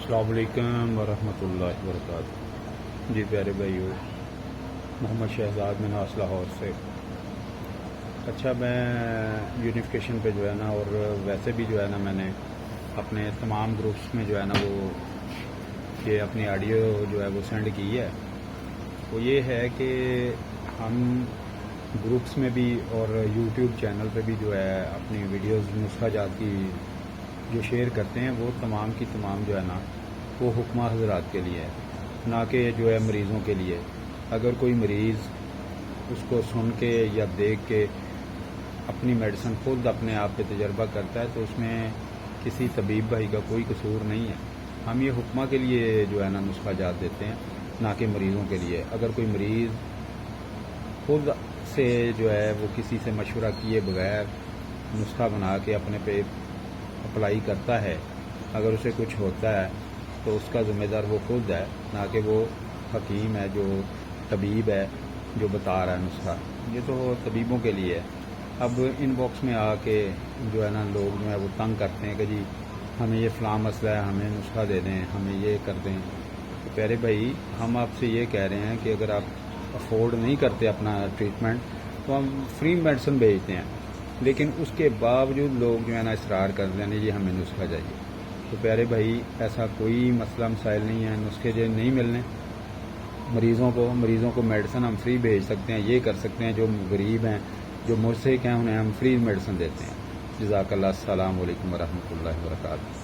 السلام علیکم ورحمۃ اللہ وبرکاتہ۔ جی پیارے بھائیو، محمد شہزاد مناس لاہور سے۔ اچھا، میں یونیفیکیشن پہ جو ہے نا، اور ویسے بھی جو ہے نا، میں نے اپنے تمام گروپس میں جو ہے نا وہ یہ اپنی آڈیو جو ہے وہ سینڈ کی ہے۔ وہ یہ ہے کہ ہم گروپس میں بھی اور یوٹیوب چینل پہ بھی جو ہے اپنی ویڈیوز نسخہ جات کی جو شیئر کرتے ہیں، وہ تمام کی تمام جو ہے نا وہ حکمہ حضرات کے لیے ہے، نہ کہ جو ہے مریضوں کے لیے۔ اگر کوئی مریض اس کو سن کے یا دیکھ کے اپنی میڈیسن خود اپنے آپ پہ تجربہ کرتا ہے تو اس میں کسی طبیب بھائی کا کوئی قصور نہیں ہے۔ ہم یہ حکمہ کے لیے جو ہے نا نسخہ جات دیتے ہیں، نہ کہ مریضوں کے لیے۔ اگر کوئی مریض خود سے جو ہے وہ کسی سے مشورہ کیے بغیر نسخہ بنا کے اپنے پہ اپلائی کرتا ہے، اگر اسے کچھ ہوتا ہے تو اس کا ذمہ دار وہ خود ہے، نہ کہ وہ حکیم ہے، جو طبیب ہے جو بتا رہا ہے نسخہ۔ یہ تو طبیبوں کے لیے ہے۔ اب ان باکس میں آ کے جو ہے نا لوگ جو ہے وہ تنگ کرتے ہیں کہ جی ہمیں یہ فلاں مسئلہ ہے، ہمیں نسخہ دے دیں، ہمیں یہ کر دیں۔ تو پیارے بھائی، ہم آپ سے یہ کہہ رہے ہیں کہ اگر آپ افورڈ نہیں کرتے اپنا ٹریٹمنٹ تو ہم فری میڈیسن بھیجتے ہیں، لیکن اس کے باوجود لوگ جو ہے نا اصرار کرتے ہیں جی ہمیں نسخہ چاہیے۔ تو پیارے بھائی، ایسا کوئی مسئلہ مسائل نہیں ہے، نسخے جو نہیں ملنے مریضوں کو میڈیسن ہم فری بھیج سکتے ہیں، یہ کر سکتے ہیں۔ جو غریب ہیں، جو مرسک ہیں، انہیں ہم فری میڈیسن دیتے ہیں۔ جزاک اللہ۔ السلام علیکم ورحمۃ اللہ وبرکاتہ۔